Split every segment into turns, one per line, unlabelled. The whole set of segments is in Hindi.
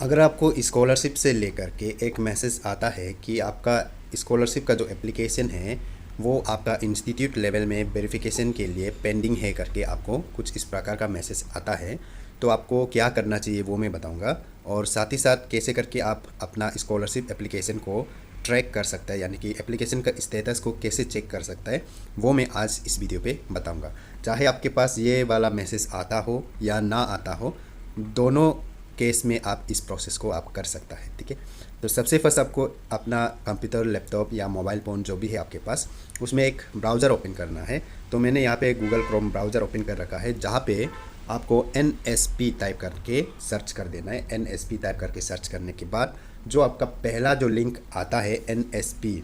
अगर आपको स्कॉलरशिप से लेकर के एक मैसेज आता है कि आपका स्कॉलरशिप का जो एप्लीकेशन है वो आपका इंस्टीट्यूट लेवल में वेरिफिकेशन के लिए पेंडिंग है करके आपको कुछ इस प्रकार का मैसेज आता है, तो आपको क्या करना चाहिए वो मैं बताऊंगा। और साथ ही साथ कैसे करके आप अपना स्कॉलरशिप एप्लीकेशन को ट्रैक कर सकता है, यानी कि एप्लीकेशन का स्टेटस को कैसे चेक कर सकता है, वो मैं आज इस वीडियो पे बताऊंगा। चाहे आपके पास ये वाला मैसेज आता हो या ना आता हो, दोनों केस में आप इस प्रोसेस को आप कर सकता है। ठीक है, तो सबसे फर्स्ट आपको अपना कंप्यूटर, लैपटॉप या मोबाइल फ़ोन जो भी है आपके पास, उसमें एक ब्राउज़र ओपन करना है। तो मैंने यहाँ पे गूगल क्रोम ब्राउज़र ओपन कर रखा है, जहाँ पे आपको NSP टाइप करके सर्च कर देना है। NSP टाइप करके सर्च करने के बाद जो आपका पहला जो लिंक आता है NSP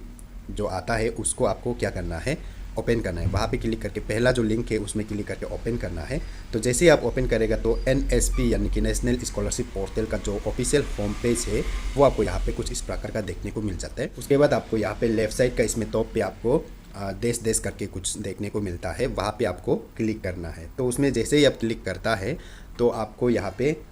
जो आता है, उसको आपको क्या करना है, ओपन करना है। वहाँ पे क्लिक करके पहला जो लिंक है उसमें क्लिक करके ओपन करना है। तो जैसे ही आप ओपन करेगा तो NSP यानी कि नेशनल स्कॉलरशिप पोर्टल का जो ऑफिशियल होम पेज है वो आपको यहाँ पे कुछ इस प्रकार का देखने को मिल जाता है। उसके बाद आपको यहाँ पे लेफ्ट साइड का इसमें टॉप पे आपको देश देश करके कुछ देखने को मिलता है, वहाँ पे आपको क्लिक करना है। तो उसमें जैसे ही आप क्लिक करता है तो आपको यहाँ पे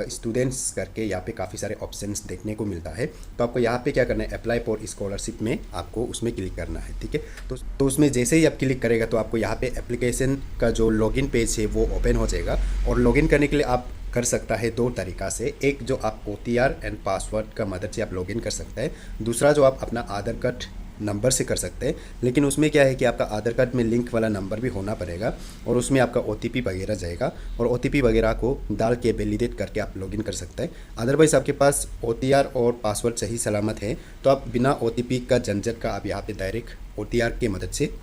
स्टूडेंट्स करके यहाँ पे काफ़ी सारे ऑप्शंस देखने को मिलता है। तो आपको यहाँ पे क्या करना है, अप्लाई फॉर स्कॉलरशिप में आपको उसमें क्लिक करना है। ठीक है, तो उसमें जैसे ही आप क्लिक करेगा तो आपको यहाँ पे एप्लीकेशन का जो लॉगिन पेज है वो ओपन हो जाएगा। और लॉगिन करने के लिए आप कर सकता है दो तरीका से। एक जो आप OTR एंड पासवर्ड का मदद से आप लॉगिन कर सकते हैं, दूसरा जो आप अपना आधार कार्ड नंबर से कर सकते हैं। लेकिन उसमें क्या है कि आपका आधार कार्ड में लिंक वाला नंबर भी होना पड़ेगा और उसमें आपका OTP वगैरह जाएगा, और OTP वगैरह को डाल के वैलिडेट करके आप लॉगिन कर सकते हैं। अदरवाइज़ आपके पास OTR और पासवर्ड सही सलामत है तो आप बिना OTP का झंझट का आप यहाँ पे डायरेक्ट OTR की मदद से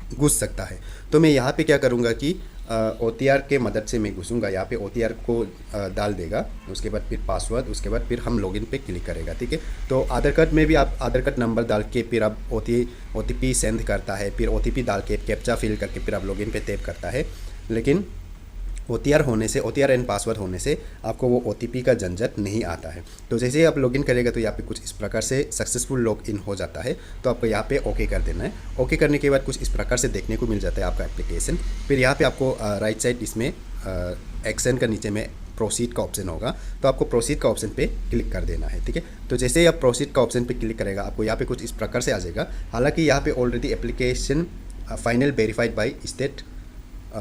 घुस सकता है। तो मैं यहाँ पे क्या करूँगा कि OTR के मदद से मैं घुसूँगा। यहाँ पे OTR को डाल देगा, उसके बाद फिर पासवर्ड, उसके बाद फिर हम लॉगिन पे क्लिक करेगा। ठीक है, तो आधार कार्ड में भी आप आधार कार्ड नंबर डाल के फिर आप OTP सेंड करता है, फिर OTP डाल के कैप्चा फिल करके फिर आप लॉगिन पे टैप करता है। लेकिन OTR होने से, OTR एंड पासवर्ड होने से आपको वो OTP का झंझट नहीं आता है। तो जैसे ही आप लॉगिन करेगा तो यहाँ पे कुछ इस प्रकार से सक्सेसफुल लॉगिन हो जाता है। तो आपको यहाँ पे ओके कर देना है। ओके करने के बाद कुछ इस प्रकार से देखने को मिल जाता है आपका एप्लीकेशन। फिर यहाँ पे आपको राइट साइड इसमें एक्शन का नीचे में प्रोसीड का ऑप्शन होगा, तो आपको प्रोसीड का ऑप्शन पे क्लिक कर देना है। ठीक है, तो जैसे ही आप प्रोसीड का ऑप्शन पे क्लिक करेगा आपको यहाँ पे कुछ इस प्रकार से आ जाएगा। हालांकि यहाँ पे already application final verified by state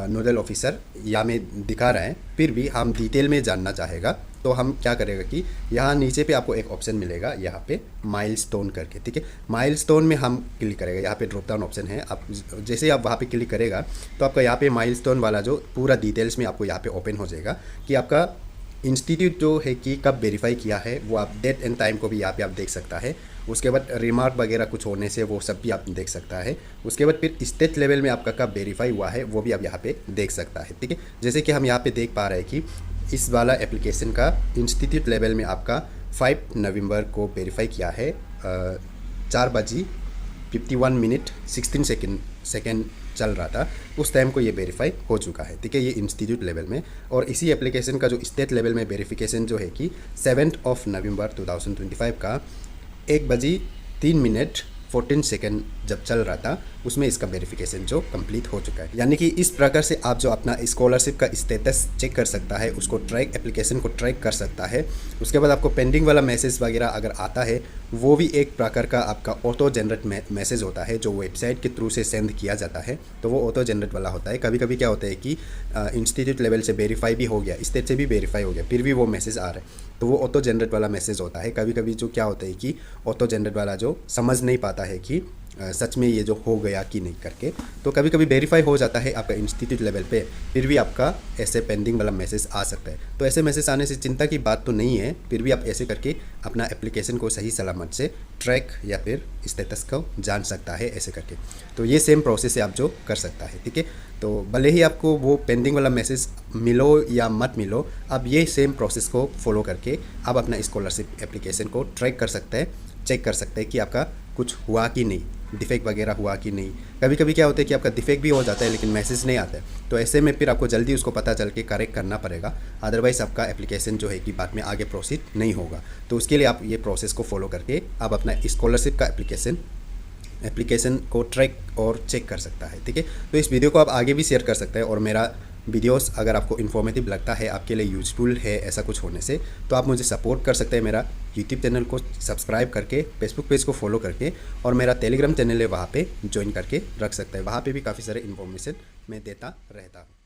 nodal officer यहाँ में दिखा रहा है, फिर भी हम डिटेल में जानना चाहेगा तो हम क्या करेगा कि यहाँ नीचे पे आपको एक ऑप्शन मिलेगा यहाँ पे माइलस्टोन करके। ठीक है, माइलस्टोन में हम क्लिक करेगा। यहाँ पे ड्रॉप डाउन ऑप्शन है, आप जैसे ही आप वहाँ पे क्लिक करेगा तो आपका यहाँ पे माइलस्टोन वाला जो पूरा डिटेल्स में आपको यहाँ पे ओपन हो जाएगा कि आपका इंस्टीट्यूट जो है कि कब वेरीफाई किया है, वो आप डेट एंड टाइम को भी यहाँ पे आप देख सकता है। उसके बाद रिमार्क वगैरह कुछ होने से वो सब भी आप देख सकता है। उसके बाद फिर स्टेट लेवल में आपका कब वेरीफाई हुआ है वो भी आप यहाँ पे देख सकता है। ठीक है, जैसे कि हम यहाँ पे देख पा रहे हैं कि इस वाला एप्लीकेशन का इंस्टीट्यूट लेवल में आपका 5 नवंबर को वेरीफाई किया है, 4:51 16 सेकेंड चल रहा था उस टाइम को ये वेरीफाई हो चुका है। ठीक है, ये इंस्टीट्यूट लेवल में। और इसी एप्लीकेशन का जो स्टेट लेवल में वेरिफिकेशन जो है कि 7 नवंबर 2025 का 1:03 जब चल रहा था, उसमें इसका वेरिफिकेशन जो कंप्लीट हो चुका है। यानी कि इस प्रकार से आप जो अपना स्कॉलरशिप का स्टेटस चेक कर सकता है, उसको ट्रैक, एप्लीकेशन को ट्रैक कर सकता है। उसके बाद आपको पेंडिंग वाला मैसेज वगैरह अगर आता है, वो भी एक प्रकार का आपका ऑटो जनरेट मैसेज होता है जो वेबसाइट के थ्रू से सेंड किया जाता है। तो वो ऑटो जनरेट वाला होता है। कभी कभी क्या होता है कि इंस्टीट्यूट लेवल से वेरीफाई भी हो गया, स्टेट से भी वेरीफाई हो गया, फिर भी वो मैसेज आ रहा है, तो वो ऑटो जनरेट वाला मैसेज होता है। कभी कभी जो क्या होता है कि ऑटो जनरेट वाला जो समझ नहीं पाता है कि सच में ये जो हो गया कि नहीं करके, तो कभी कभी वेरीफाई हो जाता है आपका इंस्टीट्यूट लेवल पे, फिर भी आपका ऐसे पेंडिंग वाला मैसेज आ सकता है। तो ऐसे मैसेज आने से चिंता की बात तो नहीं है, फिर भी आप ऐसे करके अपना एप्लीकेशन को सही सलामत से ट्रैक या फिर स्टेटस को जान सकता है ऐसे करके। तो ये सेम प्रोसेस है आप जो कर सकता है। ठीक है, तो भले ही आपको वो पेंडिंग वाला मैसेज मिलो या मत मिलो, आप ये सेम प्रोसेस को फॉलो करके आप अपना स्कॉलरशिप एप्लीकेशन को ट्रैक कर सकते हैं, चेक कर सकते हैं कि आपका कुछ हुआ कि नहीं, डिफेक्ट वगैरह हुआ कि नहीं। कभी कभी क्या होता है कि आपका डिफेक्ट भी हो जाता है लेकिन मैसेज नहीं आता है, तो ऐसे में फिर आपको जल्दी उसको पता चल के करेक्ट करना पड़ेगा, अदरवाइज़ आपका एप्लीकेशन जो है कि बाद में आगे प्रोसीड नहीं होगा। तो उसके लिए आप ये प्रोसेस को फॉलो करके आप अपना स्कॉलरशिप का एप्लीकेशन को ट्रैक और चेक कर सकता है। ठीक है, तो इस वीडियो को आप आगे भी शेयर कर सकते हैं और मेरा वीडियोस अगर आपको इन्फॉर्मेटिव लगता है, आपके लिए यूजफुल है ऐसा कुछ होने से, तो आप मुझे सपोर्ट कर सकते हैं मेरा यूट्यूब चैनल को सब्सक्राइब करके, फेसबुक पेज को फॉलो करके, और मेरा टेलीग्राम चैनल है वहाँ पे ज्वाइन करके रख सकते हैं। वहाँ पे भी काफ़ी सारे इन्फॉर्मेशन मैं देता रहता हूँ।